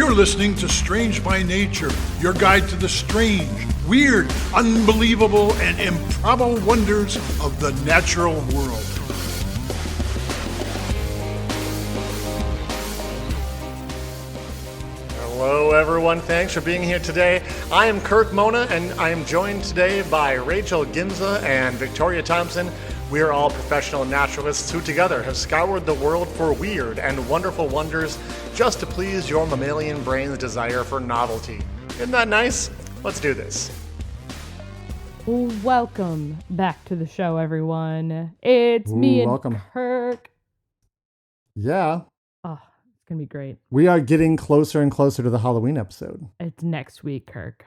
You're listening to Strange by Nature, your guide to the strange, weird, unbelievable, and improbable wonders of the natural world. Hello, everyone. Thanks for being here today. I am Kirk Mona, and I am joined today by Rachel Ginza and Victoria Thompson. We are all professional naturalists who together have scoured the world for weird and wonderful wonders just to please your mammalian brain's desire for novelty. Isn't that nice? Let's do this. Welcome back to the show, everyone. It's me and welcome. Kirk. Yeah. Oh, it's going to be great. We are getting closer and closer to the Halloween episode. It's next week, Kirk.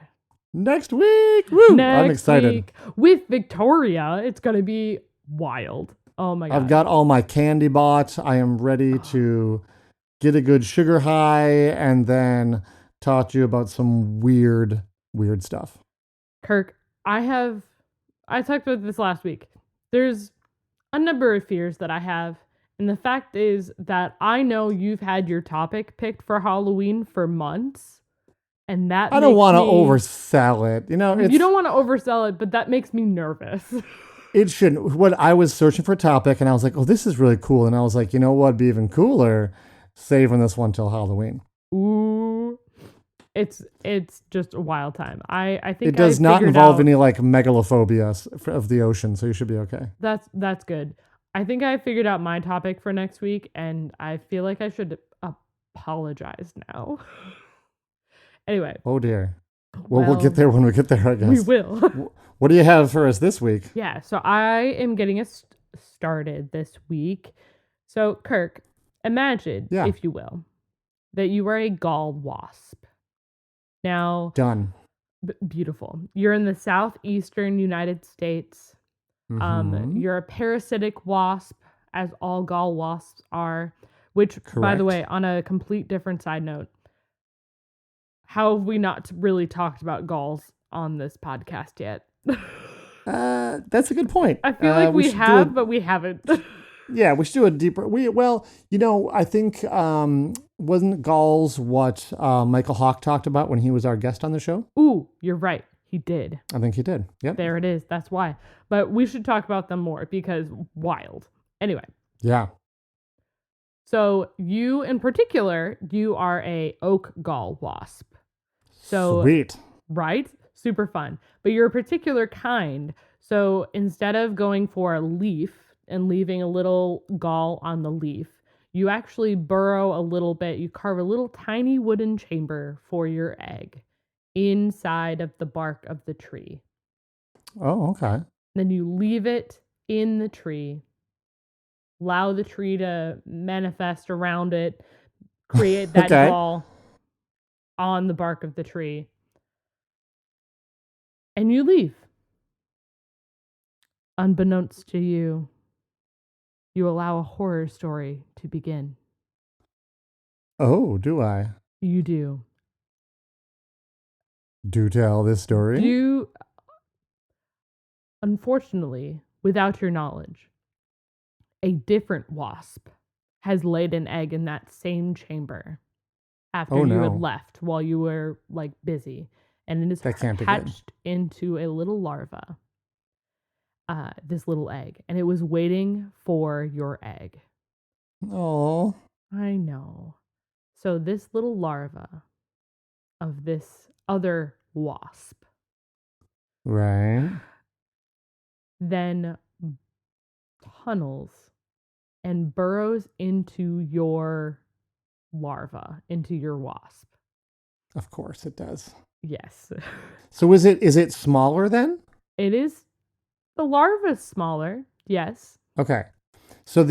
Next week! Woo! I'm excited. Week with Victoria. It's going to be wild. Oh my God. I've got all my candy bought. I am ready to get a good sugar high and then talk to you about some weird stuff. Kirk, I talked about this last week. There's a number of fears that I have. And the fact is that I know you've had your topic picked for Halloween for months. And that I don't want to oversell it. You know, you don't want to oversell it, but that makes me nervous. It shouldn't. When I was searching for a topic and I was like, oh, this is really cool. And I was like, you know what'd be even cooler? Saving this one till Halloween. Ooh. It's just a wild time. I think it does not involve any like megalophobia of the ocean, so you should be okay. That's good. I think I figured out my topic for next week, and I feel like I should apologize now. Anyway. Oh dear. Well, we'll get there when we get there, I guess. We will. What do you have for us this week? Yeah, so I am getting us started this week. So, Kirk, imagine, if you will, that you are a gall wasp. Now, done. Beautiful. You're in the southeastern United States. Mm-hmm. You're a parasitic wasp, as all gall wasps are, which, Correct. By the way, on a complete different side note, how have we not really talked about galls on this podcast yet? That's a good point. I feel like we have, but we haven't. Yeah, we should do a deeper. I think wasn't galls what Michael Hawk talked about when he was our guest on the show? Ooh, you're right. He did. I think he did. Yep. There it is. That's why. But we should talk about them more because wild. Anyway. Yeah. So you in particular, you are a oak gall wasp. So sweet. Right? Super fun. But you're a particular kind. So instead of going for a leaf and leaving a little gall on the leaf, you actually burrow a little bit. You carve a little tiny wooden chamber for your egg inside of the bark of the tree. Oh, okay. Then you leave it in the tree. Allow the tree to manifest around it. Create that gall on the bark of the tree. And you leave. Unbeknownst to you, you allow a horror story to begin. Oh, do I? You do. Do tell this story. Unfortunately, without your knowledge, a different wasp has laid an egg in that same chamber after you had left while you were busy. And it is hatched into a little larva, this little egg. And it was waiting for your egg. Oh. I know. So this little larva of this other wasp. Right. Then tunnels and burrows into your larva, into your wasp. Of course it does. Yes. So is it smaller then? It is. The larva's smaller. Yes. Okay. So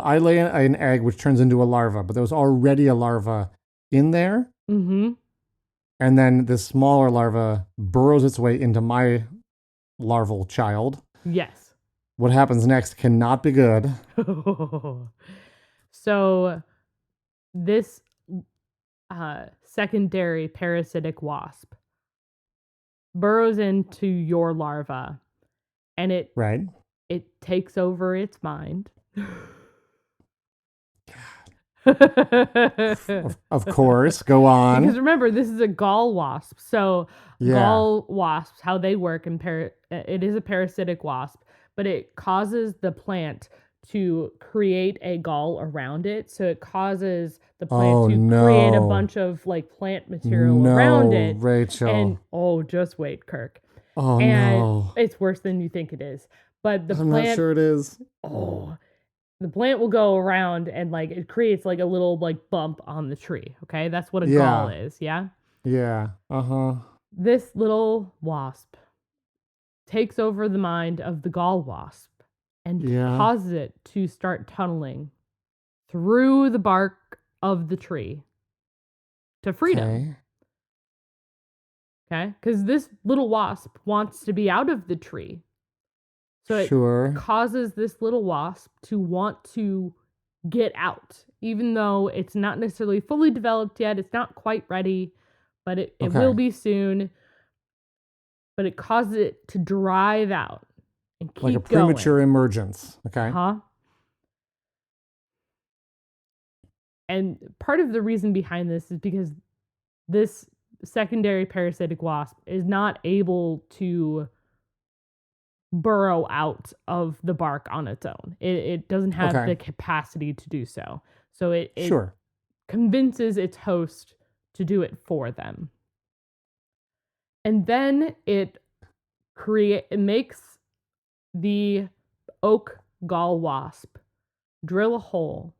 I lay an egg which turns into a larva, but there was already a larva in there. Mm-hmm. And then this smaller larva burrows its way into my larval child. Yes. What happens next cannot be good. So this secondary parasitic wasp burrows into your larva, and it takes over its mind. Of course. Go on. Because remember, this is a gall wasp. So Yeah. gall wasps, how they work it is a parasitic wasp, but it causes the plant to create a gall around it. So it causes the plant to create a bunch of like plant material around it. Rachel. And just wait, Kirk. Oh And no. it's worse than you think it is. But the I'm plant, not sure it is. the plant will go around and like it creates like a little like bump on the tree. Okay, that's what a gall is. Yeah. Yeah. Uh-huh. This little wasp takes over the mind of the gall wasp and causes it to start tunneling through the bark of the tree to freedom. Okay? Because this little wasp wants to be out of the tree. So it causes this little wasp to want to get out, even though it's not necessarily fully developed yet. It's not quite ready, but it will be soon. But it causes it to drive out and keep like a premature emergence. Okay. And part of the reason behind this is because this secondary parasitic wasp is not able to burrow out of the bark on its own. It doesn't have the capacity to do so. So it convinces its host to do it for them. And then it makes the oak gall wasp drill a hole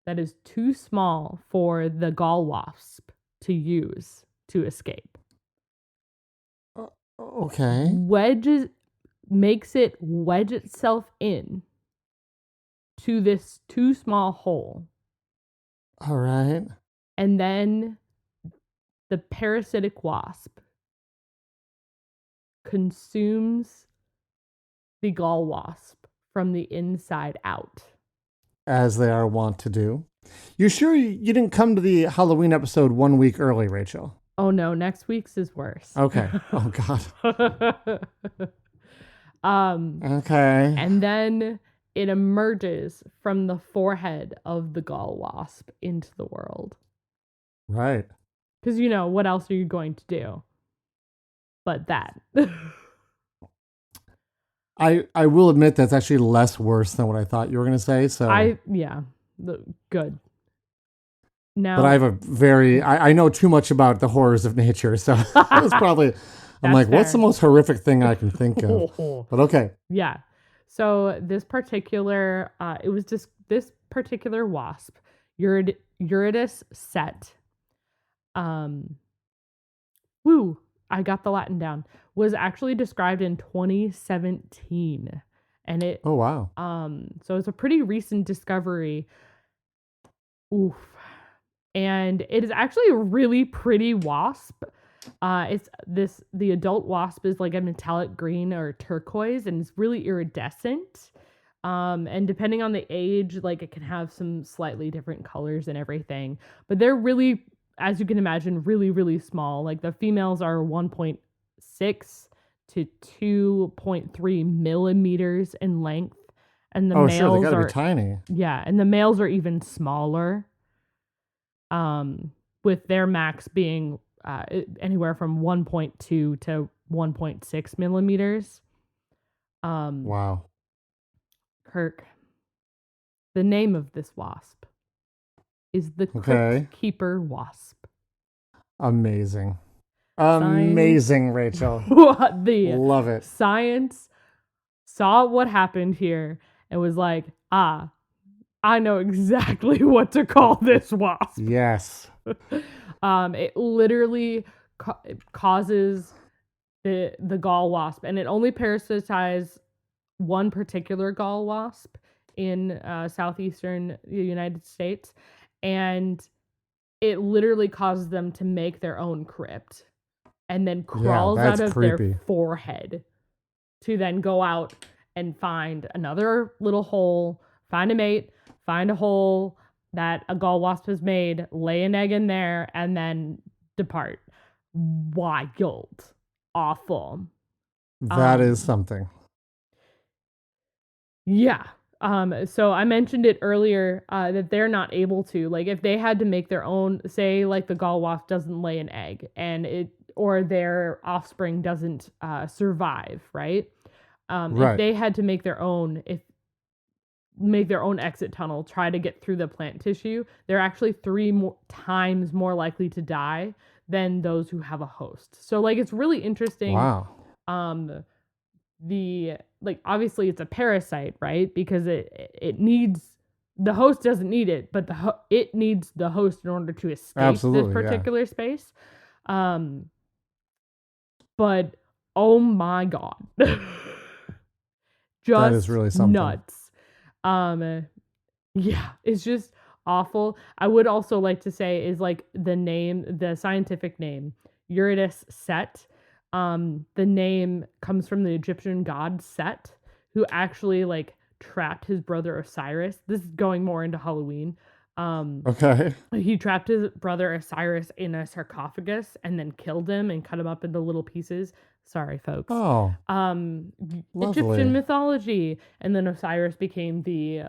that is too small for the gall wasp to use to escape. Okay. Makes it wedge itself in to this too small hole. All right. And then the parasitic wasp consumes the gall wasp from the inside out. As they are wont to do. You sure you didn't come to the Halloween episode 1 week early, Rachel? Oh no, next week's is worse. Okay. Oh God. Okay. And then it emerges from the forehead of the gall wasp into the world. Right. Because what else are you going to do but that? I will admit that's actually less worse than what I thought you were going to say. So good. Now, but I have I know too much about the horrors of nature, so it's probably. I'm like, what's the most horrific thing I can think of? But okay. Yeah. So this particular, this particular wasp, Eurytus set. I got the Latin down. Was actually described in 2017, and it. Oh wow. So it's a pretty recent discovery. Oof. And it is actually a really pretty wasp. The adult wasp is like a metallic green or turquoise, and it's really iridescent. And depending on the age, like it can have some slightly different colors and everything. But they're really, as you can imagine, really, really small. Like the females are 1.6 to 2.3 millimeters in length. And the males they gotta are be tiny. Yeah, and the males are even smaller. With their max being anywhere from 1.2 to 1.6 millimeters. Wow. Kirk, the name of this wasp is the Crypt Keeper wasp. Amazing. Amazing, Rachel. Love it. Science saw what happened here and was like, I know exactly what to call this wasp. Yes. It literally causes the gall wasp, and it only parasitizes one particular gall wasp in southeastern United States, and it literally causes them to make their own crypt and then crawls out of their forehead to then go out and find another little hole, find a mate, find a hole that a gall wasp has made, lay an egg in there, and then depart. Wild. Awful. That is something. Yeah. So I mentioned it earlier that they're not able to, like, if they had to make their own, say, like the gall wasp doesn't lay an egg and or their offspring doesn't survive, right? Right. If they had to make their own exit tunnel, try to get through the plant tissue, they're actually 3 times more likely to die than those who have a host. So, like, it's really interesting. Wow. Obviously it's a parasite, right? Because it needs, the host doesn't need it, but it needs the host in order to escape this particular space. But oh my God. Just that is really something. Nuts. Yeah, it's just awful. I would also like to say is like the scientific name, Eurytus Set. The name comes from the Egyptian god Set, who actually like trapped his brother Osiris. This is going more into Halloween. Okay. He trapped his brother Osiris in a sarcophagus and then killed him and cut him up into little pieces. Sorry, folks. Oh. Egyptian mythology. And then Osiris became the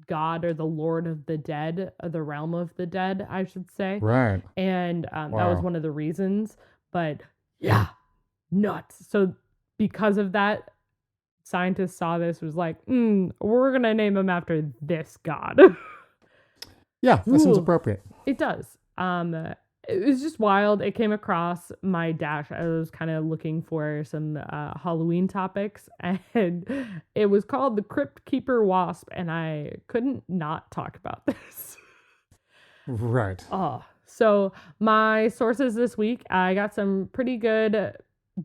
god or the lord of the dead, or the realm of the dead, I should say. Right. And that was one of the reasons. But yeah, nuts. So because of that, scientists saw this, was like, we're going to name him after this god. Yeah, that seems appropriate. It does. It was just wild. It came across my dash. I was kind of looking for some Halloween topics, and it was called the Crypt Keeper Wasp, and I couldn't not talk about this. Right. So my sources this week, I got some pretty good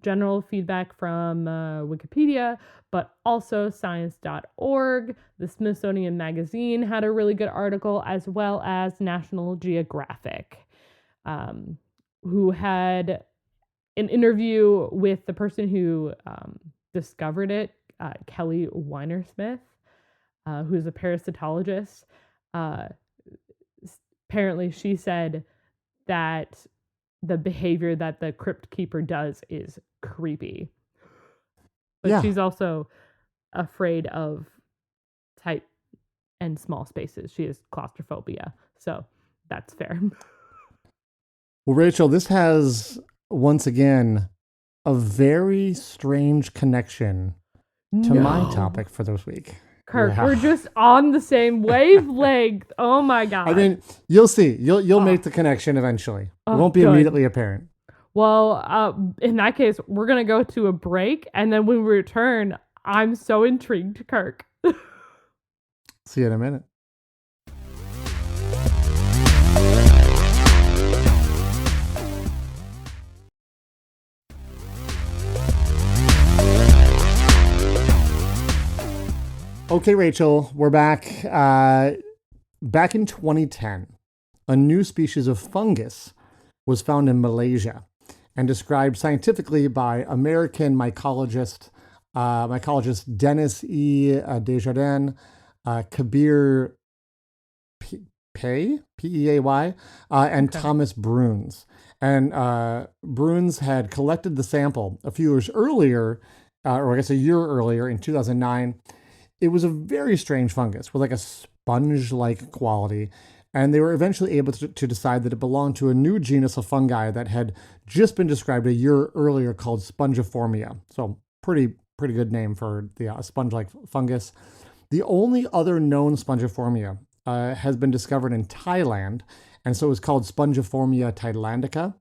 general feedback from Wikipedia, but also science.org. The Smithsonian Magazine had a really good article, as well as National Geographic, who had an interview with the person who discovered it, Kelly Weinersmith, who's a parasitologist. Apparently, she said that the behavior that the crypt keeper does is creepy. But she's also afraid of tight and small spaces. She has claustrophobia. So that's fair. Well, Rachel, this has, once again, a very strange connection to my topic for this week. Kirk, we're just on the same wavelength. Oh my God. I mean, you'll see. You'll make the connection eventually. It won't be immediately apparent. Well, in that case, we're going to go to a break. And then when we return, I'm so intrigued, Kirk. See you in a minute. Okay, Rachel, we're back. Back in 2010, a new species of fungus was found in Malaysia and described scientifically by American mycologist Dennis E. Desjardins, Kabir Peay, P-E-A-Y, and Thomas Bruns. And Bruns had collected the sample a few years earlier, or I guess a year earlier in 2009. It was a very strange fungus with like a sponge-like quality, and they were eventually able to decide that it belonged to a new genus of fungi that had just been described a year earlier called Spongiformia. So pretty good name for the sponge-like fungus. The only other known Spongiformia has been discovered in Thailand, and so it was called Spongiformia thailandica.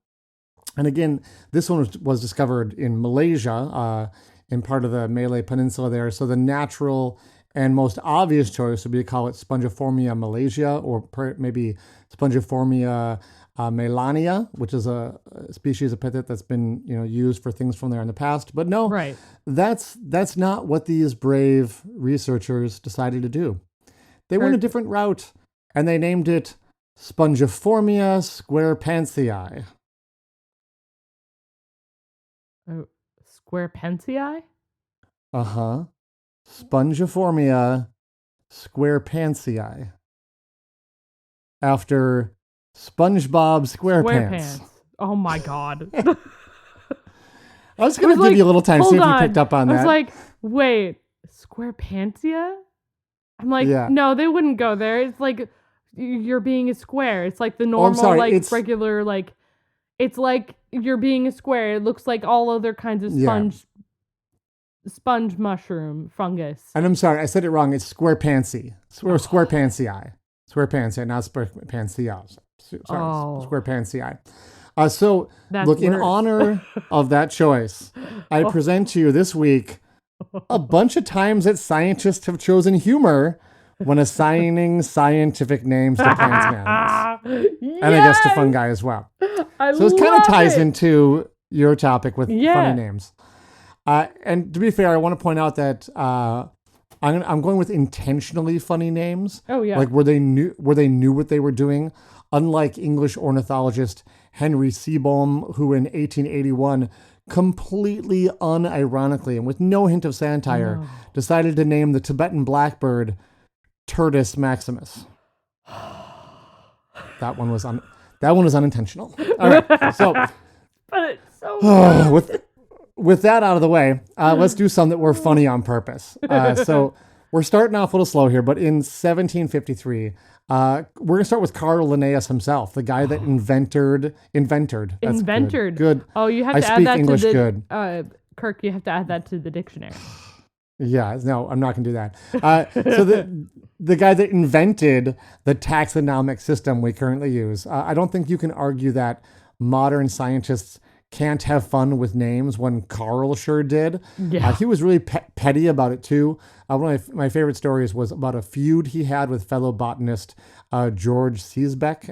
And again, this one was discovered in Malaysia, in part of the Malay Peninsula there. So the natural and most obvious choice would be to call it Spongiformia malaysia, or maybe Spongiformia melania, which is a species of epithet that's been used for things from there in the past. But no, right. That's not what these brave researchers decided to do. They went a different route, and they named it Spongiformia squarepantsii. Squarepantsii? Uh-huh. Spongiformia squarepantsii. After SpongeBob SquarePants. Oh my God. I was going to give you a little time, see if you picked up on that. I was like, wait, Squarepantia? I'm like, Yeah. no, they wouldn't go there. It's like you're being a square. It's like the I'm normal, sorry, like it's- regular, like it's like you're being a square. It looks like all other kinds of Yeah. sponge mushroom fungus. And I'm sorry, I said it wrong. It's square pantsy. Square pantsy eye. Square pantsy, not square pantsy eye. Sorry, Oh. square pantsy eye. So, That's look, in worse. honor of that choice, I present to you this week a bunch of times that scientists have chosen humor when assigning scientific names to plants and animals. And I guess to fungi as well. So it kind of ties into your topic with Yeah. funny names. And to be fair, I want to point out that I'm going with intentionally funny names. Oh, yeah. Like where they knew what they were doing. Unlike English ornithologist Henry Seebohm, who in 1881 completely unironically and with no hint of satire decided to name the Tibetan blackbird Turdus maximus. That one was unintentional. All right, so But it's so with that out of the way, let's do some that were funny on purpose. So we're starting off a little slow here, but in 1753, we're going to start with Carl Linnaeus himself, the guy that invented. That's Good. Oh, you have I to add speak that English to the good. Kirk. You have to add that to the dictionary. Yeah, no, I'm not going to do that. So the guy that invented the taxonomic system we currently use, I don't think you can argue that modern scientists can't have fun with names when Carl sure did. Yeah. He was really petty about it too. One of my favorite stories was about a feud he had with fellow botanist George Siesbeck,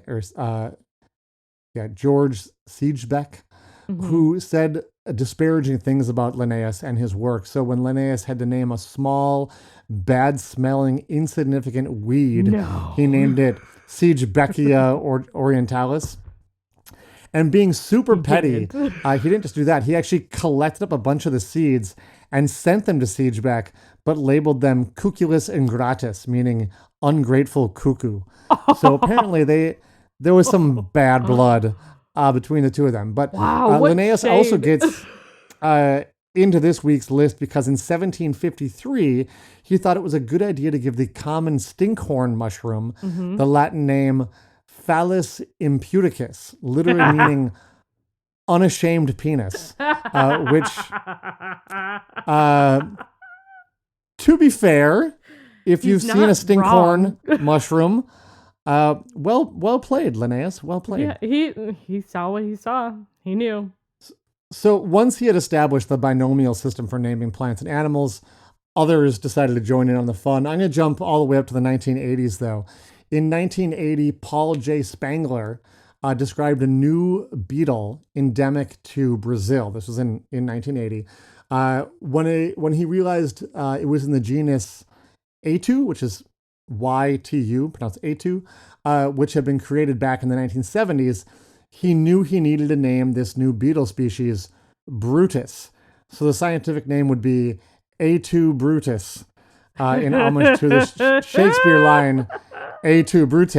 George Siegebeck, who said disparaging things about Linnaeus and his work. So when Linnaeus had to name a small, bad-smelling, insignificant weed, he named it Siegebeckia orientalis. And being super petty, he didn't just do that. He actually collected up a bunch of the seeds and sent them to Siegebeck, but labeled them cuculus ingratus, meaning ungrateful cuckoo. So apparently there was some bad blood between the two of them. But Wow, what Linnaeus shade. also gets into this week's list because in 1753, he thought it was a good idea to give the common stinkhorn mushroom the Latin name Phallus imputicus, literally meaning unashamed penis, which, to be fair, if you've seen a not stinkhorn mushroom, well played, Linnaeus, well played. Yeah, he saw what he saw. He knew. So once he had established the binomial system for naming plants and animals, others decided to join in on the fun. I'm going to jump all the way up to the 1980s, though. In 1980, Paul J. Spangler described a new beetle endemic to Brazil. This was in 1980. When he realized it was in the genus Atu, which is YTU, pronounced Atu, which had been created back in the 1970s, he knew he needed to name this new beetle species Brutus. So the scientific name would be A2 Brutus, in homage to the Shakespeare line, A2 Brute.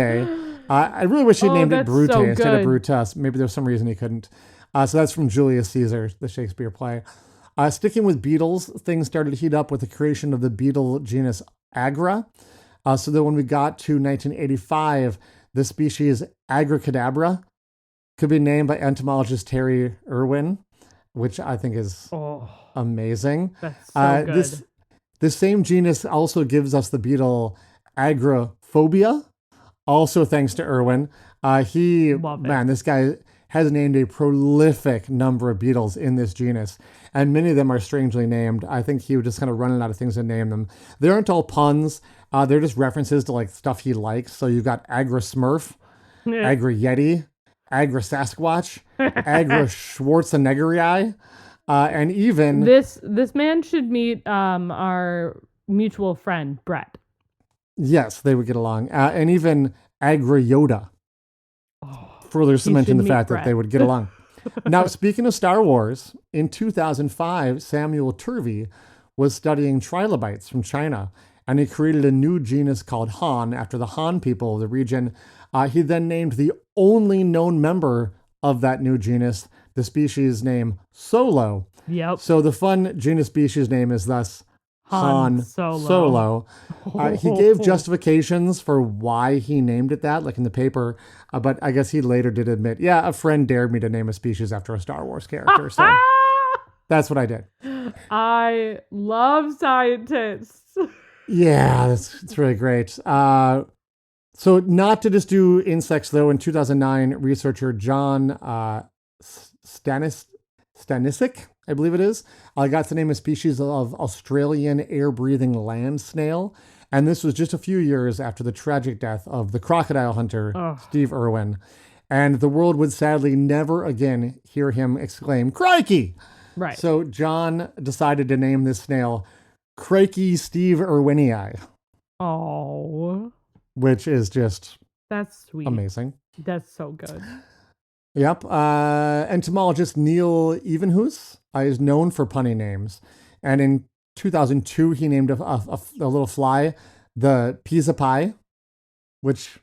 I really wish he'd named it that's Brute so instead of good. Brutus. Maybe there's some reason he couldn't. So that's from Julius Caesar, the Shakespeare play. Sticking with beetles, things started to heat up with the creation of the beetle genus Agra. So that when we got to 1985, the species Agricadabra could be named by entomologist Terry Irwin, which I think is amazing. That's so good. This same genus also gives us the beetle Agrophobia, also thanks to Irwin. Love it. This guy has named a prolific number of beetles in this genus, and many of them are strangely named. I think he was just kind of running out of things to name them. They aren't all puns. They're just references to like stuff he likes. So you got Agra Smurf, Agra Yeti, Agra Sasquatch, Agra Schwarzeneggerii, and even This man should meet our mutual friend Brett. yes, they would get along, and even Agra Yoda. Further cementing should the meet fact that Brett. they would get along. Now, speaking of Star Wars, in 2005, Samuel Turvey was studying trilobites from China, and he created a new genus called Han after the Han people of the region. He then named the only known member of that new genus, the species name Solo. Yep. So the fun genus species name is thus Han Solo. He gave justifications for why he named it that, like in the paper, but I guess he later did admit, yeah, a friend dared me to name a species after a Star Wars character, so that's what I did. I love scientists. Yeah, it's really great. So not to just do insects, though, in 2009, researcher John Stanisic, I believe it is, got to name a species of Australian air-breathing land snail. And this was just a few years after the tragic death of the crocodile hunter, Steve Irwin. And the world would sadly never again hear him exclaim, "Crikey!" Right. So John decided to name this snail Crikey Steve Irwinii. Oh. Which is just that's sweet. Amazing. That's so good. Yep. Entomologist Neil Evenhuis is known for punny names. And in 2002, he named a little fly the Pizza Pie, which,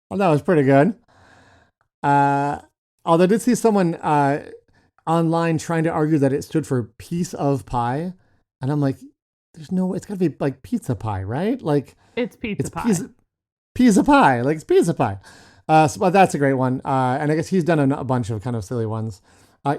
well, that was pretty good. Although I did see someone online trying to argue that it stood for piece of pie. And I'm like, there's no, it's got to be like pizza pie, right? Like, it's pizza pie. Pizza pie. Like, it's pizza pie. But that's a great one. And I guess he's done a bunch of kind of silly ones.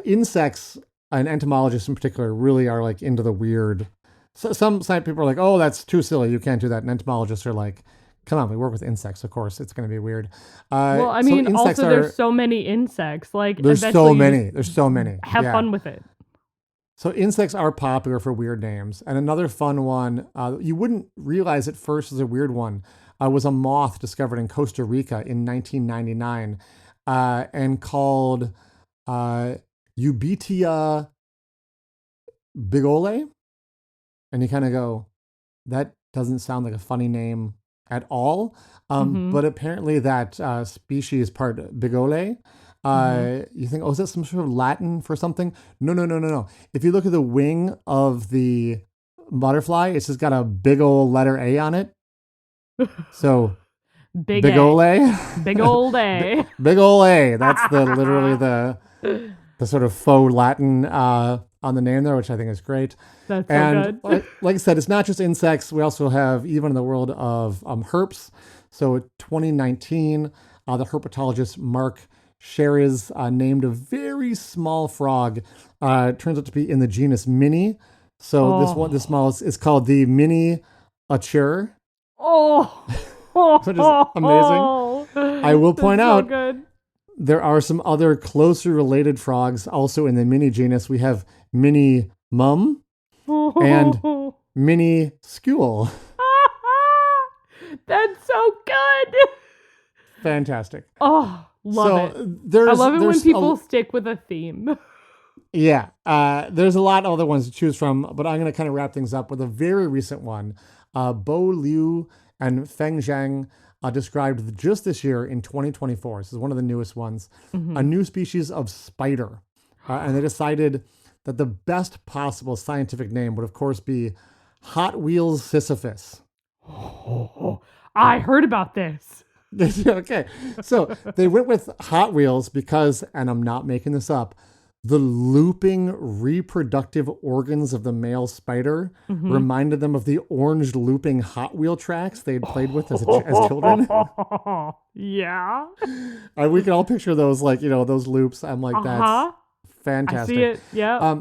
Insects and entomologists in particular really are like into the weird. So some people are like, oh, that's too silly. You can't do that. And entomologists are like, come on, we work with insects. Of course, it's going to be weird. Well, I mean, also there's so many insects. Like there's so many. There's so many. Have fun with it. So insects are popular for weird names. And another fun one, you wouldn't realize at first is a weird one, was a moth discovered in Costa Rica in 1999 and called Eubetia bigole. And you kind of go, that doesn't sound like a funny name at all. But apparently that species part bigole, you think, oh, is that some sort of Latin for something? No. If you look at the wing of the butterfly, it's just got a big old letter A on it. So big ole. Big old A. Big old A. That's literally the sort of faux Latin on the name there, which I think is great. That's so good. Like I said, it's not just insects. We also have, even in the world of herps. So 2019, the herpetologist Mark Sherriz named a very small frog. It turns out to be in the genus Mini. So this small is called the Mini Ature. Which is amazing. I will point out, there are some other closely related frogs also in the Mini genus. We have Mini Mum and Mini Skule. That's so good. Fantastic. Oh, love it. I love it when people stick with a theme. Yeah. There's a lot of other ones to choose from, but I'm going to kind of wrap things up with a very recent one. Bo Liu and Feng Zhang described just this year in 2024. This is one of the newest ones. A new species of spider. And they decided that the best possible scientific name would, of course, be Hot Wheels Sisyphus. I heard about this. Okay. So they went with Hot Wheels because, and I'm not making this up, the looping reproductive organs of the male spider reminded them of the orange looping Hot Wheel tracks they'd played with as children. Yeah. We can all picture those, like, those loops. I'm like, that's fantastic. I see it. Yeah.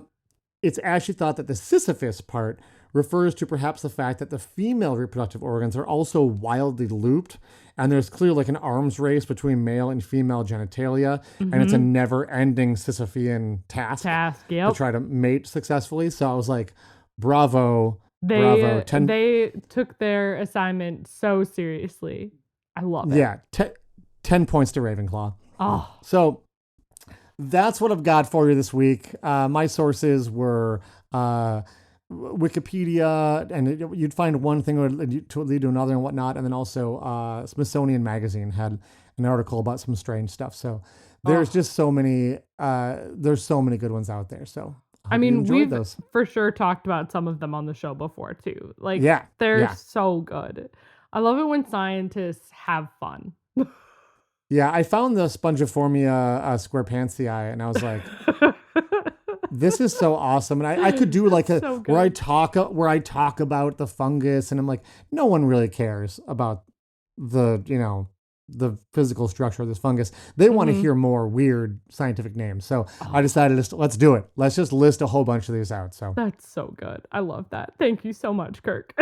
It's actually thought that the Sisyphus part refers to perhaps the fact that the female reproductive organs are also wildly looped, and there's clearly like an arms race between male and female genitalia, and it's a never-ending Sisyphean task to try to mate successfully. So I was like, bravo. They took their assignment so seriously. I love it. Yeah, 10 points to Ravenclaw. Oh. So that's what I've got for you this week. My sources were Wikipedia, and you'd find one thing would lead to another and whatnot, and then also Smithsonian Magazine had an article about some strange stuff. So there's just so many. There's so many good ones out there. So I mean, we've for sure talked about some of them on the show before too. Like, they're so good. I love it when scientists have fun. Yeah, I found the Spongiformia squarepantsii, and I was like, This is so awesome, and I could do like So good. where I talk about the fungus, and I'm like, no one really cares about the the physical structure of this fungus. They want to hear more weird scientific names. So I decided let's do it. Let's just list a whole bunch of these out. So That's so good. I love that. Thank you so much, Kirk.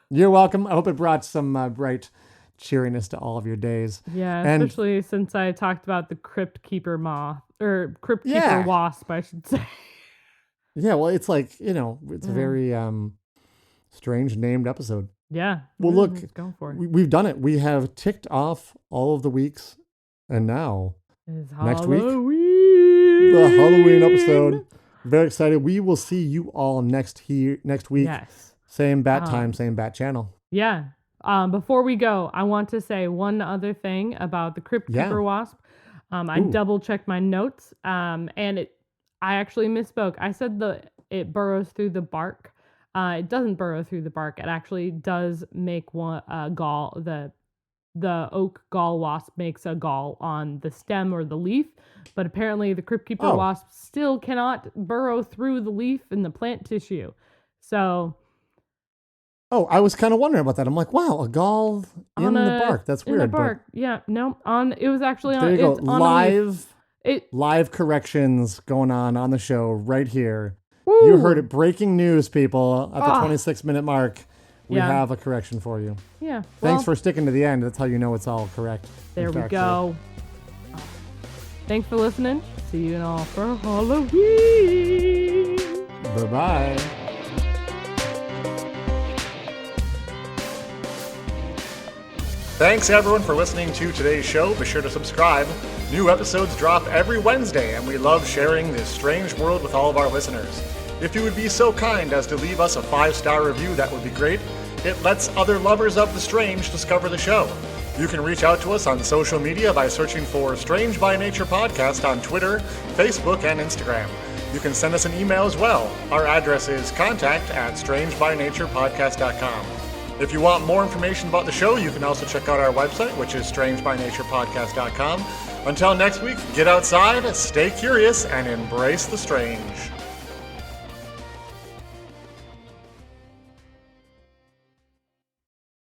you're welcome. I hope it brought some bright cheeriness to all of your days. Yeah, And- especially since I talked about the Crypt Keeper moth, or Crypt Keeper Yeah. wasp, I should say. Yeah, well, it's like, it's a very strange named episode. Yeah. Well, look, let's go for it. We've done it. We have ticked off all of the weeks, and now It's next week, Halloween. the Halloween episode. Very excited. We will see you all next week. Yes. Same bat time, same bat channel. Yeah. Before we go, I want to say one other thing about the Crypt Yeah. Keeper wasp. I Ooh. double checked my notes, and I actually misspoke. I said it burrows through the bark. It doesn't burrow through the bark. It actually does make one gall. The oak gall wasp makes a gall on the stem or the leaf, but apparently the Crypt Keeper wasp still cannot burrow through the leaf and the plant tissue. So. Oh, I was kind of wondering about that. I'm like, wow, a gall in the bark. That's weird. In the bark. Yeah, no. It was actually But on. there you go. It's on a leaf. Live corrections going on the show right here. Woo! You heard it. Breaking news, people. At the 26-minute mark, we Yeah. have a correction for you. Yeah. Thanks well, for sticking to the end. That's how you know it's all correct. There we Factual. go. Thanks for listening. See you all for Halloween. Bye-bye. Thanks everyone for listening to today's show. Be sure to subscribe. New episodes drop every Wednesday, and we love sharing this strange world with all of our listeners. If you would be so kind as to leave us a 5-star review, that would be great. It lets other lovers of the strange discover the show. You can reach out to us on social media by searching for Strange by Nature Podcast on Twitter, Facebook, and Instagram. You can send us an email as well. Our address is contact@strangebynaturepodcast.com. If you want more information about the show, you can also check out our website, which is strangebynaturepodcast.com. Until next week, get outside, stay curious, and embrace the strange.